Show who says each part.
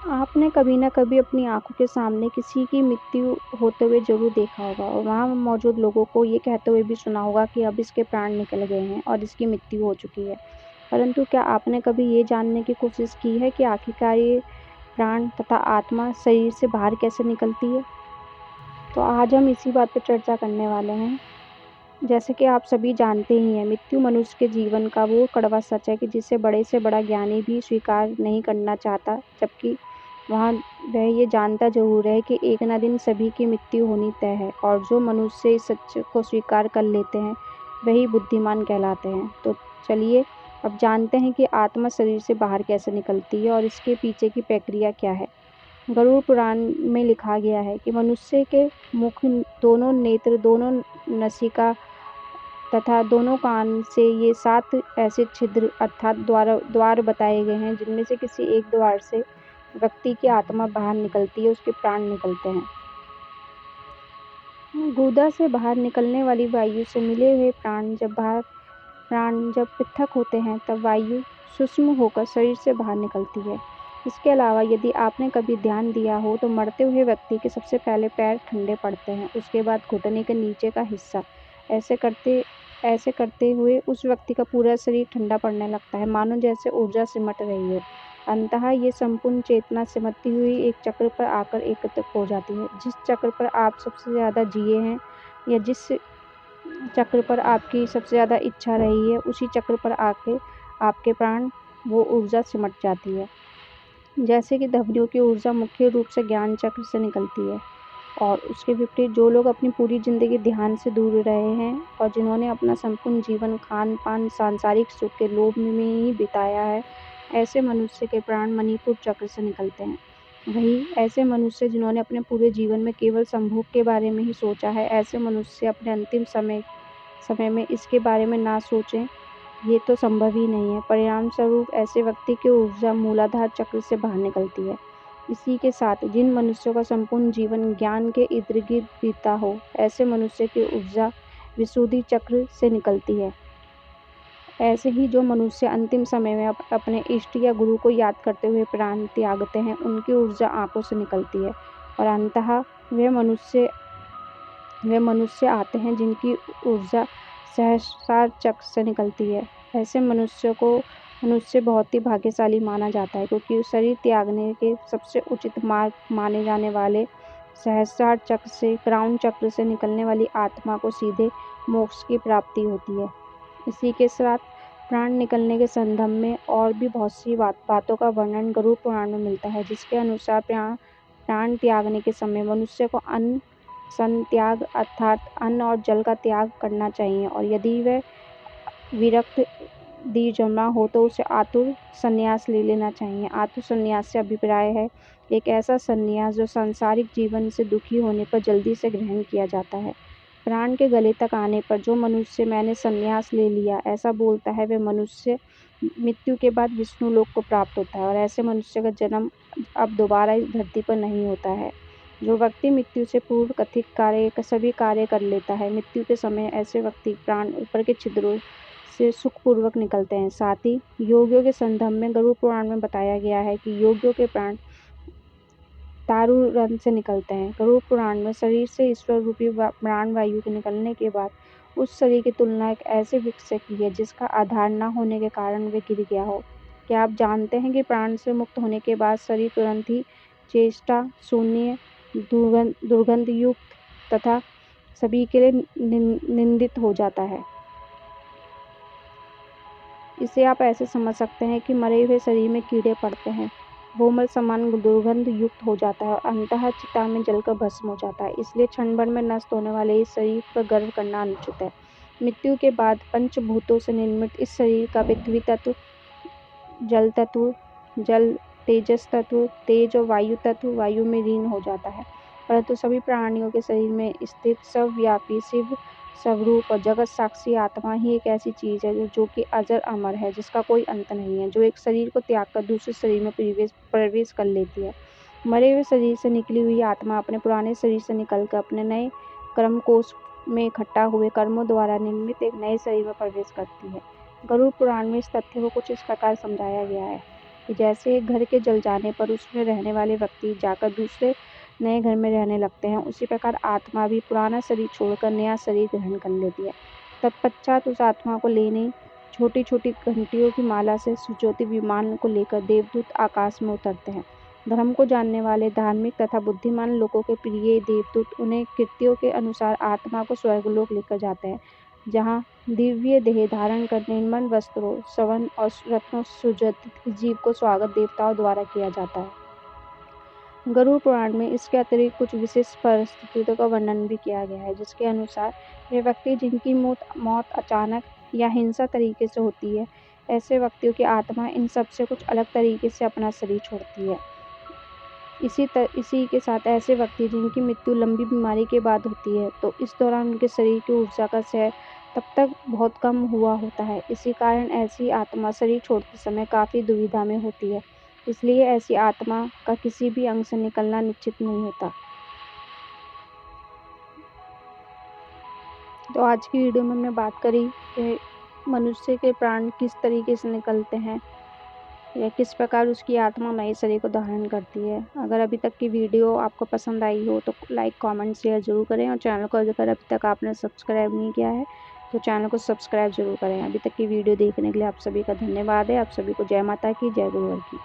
Speaker 1: आपने कभी न कभी अपनी आँखों के सामने किसी की मृत्यु होते हुए ज़रूर देखा होगा और वहाँ मौजूद लोगों को ये कहते हुए भी सुना होगा कि अब इसके प्राण निकल गए हैं और इसकी मृत्यु हो चुकी है। परंतु क्या आपने कभी ये जानने की कोशिश की है कि आखिरकार ये प्राण तथा आत्मा शरीर से बाहर कैसे निकलती है? तो आज हम इसी बात पर चर्चा करने वाले हैं। जैसे कि आप सभी जानते ही हैं, मृत्यु मनुष्य के जीवन का वो कड़वा सच है कि जिसे बड़े से बड़ा ज्ञानी भी स्वीकार नहीं करना चाहता, जबकि वहाँ वह ये जानता ज़रूर है कि एक ना दिन सभी की मृत्यु होनी तय है और जो मनुष्य इस सच को स्वीकार कर लेते हैं, वही बुद्धिमान कहलाते हैं। तो चलिए अब जानते हैं कि आत्मा शरीर से बाहर कैसे निकलती है और इसके पीछे की प्रक्रिया क्या है। गरुड़ पुराण में लिखा गया है कि मनुष्य के मुख, दोनों नेत्र, दोनों नासिका तथा दोनों कान से ये 7 ऐसे छिद्र अर्थात द्वार बताए गए हैं जिनमें से किसी एक द्वार से व्यक्ति की आत्मा बाहर निकलती है, उसके प्राण निकलते हैं। गुदा से बाहर निकलने वाली वायु से मिले हुए प्राण जब पृथक होते हैं तब वायु सूक्ष्म होकर शरीर से बाहर निकलती है। इसके अलावा यदि आपने कभी ध्यान दिया हो तो मरते हुए व्यक्ति के सबसे पहले पैर ठंडे पड़ते हैं, उसके बाद घुटने के नीचे का हिस्सा। ऐसे करते ऐसे करते हुए उस व्यक्ति का पूरा शरीर ठंडा पड़ने लगता है, मानो जैसे ऊर्जा सिमट रही हो। अंततः ये संपूर्ण चेतना सिमटती हुई एक चक्र पर आकर एकत्र हो जाती है। जिस चक्र पर आप सबसे ज़्यादा जिए हैं या जिस चक्र पर आपकी सबसे ज़्यादा इच्छा रही है, उसी चक्र पर आके आपके प्राण वो ऊर्जा सिमट जाती है। जैसे कि ध्वनियों की ऊर्जा मुख्य रूप से ज्ञान चक्र से निकलती है और उसके विपरीत जो लोग अपनी पूरी ज़िंदगी ध्यान से दूर रहे हैं और जिन्होंने अपना संपूर्ण जीवन खान-पान, सांसारिक सुख के लोभ में ही बिताया है, ऐसे मनुष्य के प्राण मणिपुर चक्र से निकलते हैं। वहीं ऐसे मनुष्य जिन्होंने अपने पूरे जीवन में केवल संभोग के बारे में ही सोचा है, ऐसे मनुष्य अपने अंतिम समय में इसके बारे में ना सोचें, ये तो संभव ही नहीं है। परिणामस्वरूप ऐसे व्यक्ति की ऊर्जा मूलाधार चक्र से बाहर निकलती है। इसी के साथ जिन मनुष्यों का संपूर्ण जीवन ज्ञान के इर्द-गिर्द बीता हो, ऐसे मनुष्य की ऊर्जा विशुद्धि चक्र से निकलती है। ऐसे ही जो मनुष्य अंतिम समय में अपने इष्ट या गुरु को याद करते हुए प्राण त्यागते हैं, उनकी ऊर्जा आँखों से निकलती है और अंततः वे मनुष्य आते हैं जिनकी ऊर्जा सहस्रार चक्र से निकलती है। ऐसे मनुष्य बहुत ही भाग्यशाली माना जाता है क्योंकि शरीर त्यागने के सबसे उचित मार्ग माने जाने वाले सहस्रार चक्र से, क्राउन चक्र से निकलने वाली आत्मा को सीधे मोक्ष की प्राप्ति होती है। इसी के साथ प्राण निकलने के संदर्भ में और भी बहुत सी बातों का वर्णन गरुड़ पुराण में मिलता है, जिसके अनुसार प्राण त्यागने के समय मनुष्य को अन्न सन त्याग अर्थात अन्न और जल का त्याग करना चाहिए और यदि वह विरक्त जमा हो तो उसे आतुर संन्यास ले लेना चाहिए। आतुर संन्यास से अभिप्राय है एक ऐसा संन्यास जो सांसारिक जीवन से दुखी होने पर जल्दी से ग्रहण किया जाता है। प्राण के गले तक आने पर जो मनुष्य मैंने संन्यास ले लिया ऐसा बोलता है, वह मनुष्य मृत्यु के बाद विष्णु लोक को प्राप्त होता है और ऐसे मनुष्य का जन्म अब दोबारा इस धरती पर नहीं होता है। जो व्यक्ति मृत्यु से पूर्व कथित सभी कार्य कर लेता है, मृत्यु के समय ऐसे व्यक्ति प्राण ऊपर के छिद्रों से सुखपूर्वक निकलते हैं। साथ ही योगियों के संदर्भ में गरुड़ पुराण में बताया गया है कि योगियों के प्राण तारू रंध्र से निकलते हैं। गरुड़ पुराण में शरीर से ईश्वर रूपी प्राण वायु के निकलने के बाद उस शरीर की तुलना एक ऐसे वृक्ष से की है जिसका आधार न होने के कारण वे गिर गया हो। क्या आप जानते हैं कि प्राण से मुक्त होने के बाद शरीर तुरंत ही चेष्टा शून्य, दुर्गंधयुक्त तथा सभी के लिए निंदित हो जाता है। इसे आप ऐसे समझ सकते हैं कि मरे हुए शरीर में कीड़े पड़ते हैं, वो मल समान दुर्गंध युक्त हो जाता है और अंततः चिता में जलकर भस्म हो जाता है। इसलिए क्षण भर में नष्ट होने वाले इस शरीर पर गर्व करना अनुचित है। मृत्यु के बाद पंचभूतों से निर्मित इस शरीर का पृथ्वी तत्व, जल तत्व, जल तेजस तत्व, तेज और वायु तत्व वायु में लीन हो जाता है। परंतु सभी प्राणियों के शरीर में स्थित सर्वव्यापी शिव स्वरूप और जगत साक्षी आत्मा ही एक ऐसी चीज है जो कि अजर अमर है, जिसका कोई अंत नहीं है, जो एक शरीर को त्याग कर दूसरे शरीर में प्रवेश कर लेती है। मरे हुए शरीर से निकली हुई आत्मा अपने पुराने शरीर से निकलकर अपने नए कर्म कोश में इकट्ठा हुए कर्मों द्वारा निर्मित एक नए शरीर में प्रवेश करती है। गरुड़ पुराण में इस तथ्य को कुछ इस प्रकार समझाया गया है। कि जैसे एक घर के जल जाने पर उसमें रहने वाले व्यक्ति जाकर दूसरे नए घर में रहने लगते हैं, उसी प्रकार आत्मा भी पुराना शरीर छोड़कर नया शरीर ग्रहण कर लेती है। तत्पश्चात उस आत्मा को लेने छोटी-छोटी घंटियों की माला से सुज्योति विमान को लेकर देवदूत आकाश में उतरते हैं। धर्म को जानने वाले धार्मिक तथा बुद्धिमान लोगों के प्रिय देवदूत उन्हें कृत्यों के अनुसार आत्मा को स्वर्गलोक लेकर जाते हैं, जहाँ दिव्य देह धारण कर निर्मल वस्त्रों, स्वर्ण और रत्नों से सुसज्जित जीव को स्वागत देवताओं द्वारा किया जाता है। गरुड़ पुराण में इसके अतिरिक्त कुछ विशेष परिस्थितियों का वर्णन भी किया गया है, जिसके अनुसार वे व्यक्ति जिनकी मौत अचानक या हिंसा तरीके से होती है, ऐसे व्यक्तियों की आत्मा इन सब से कुछ अलग तरीके से अपना शरीर छोड़ती है। इसी के साथ ऐसे व्यक्ति जिनकी मृत्यु लंबी बीमारी के बाद होती है, तो इस दौरान उनके शरीर की ऊर्जा का क्षय तब तक बहुत कम हुआ होता है। इसी कारण ऐसी आत्मा शरीर छोड़ते समय काफ़ी दुविधा में होती है। इसलिए ऐसी आत्मा का किसी भी अंग से निकलना निश्चित नहीं होता। तो आज की वीडियो में हमने बात करी कि मनुष्य के प्राण किस तरीके से निकलते हैं या किस प्रकार उसकी आत्मा नए शरीर को धारण करती है। अगर अभी तक की वीडियो आपको पसंद आई हो तो लाइक, कमेंट, शेयर ज़रूर करें और चैनल को अगर अभी तक आपने सब्सक्राइब नहीं किया है तो चैनल को सब्सक्राइब ज़रूर करें। अभी तक की वीडियो देखने के लिए आप सभी का धन्यवाद है। आप सभी को जय माता की, जय गुरुवर की।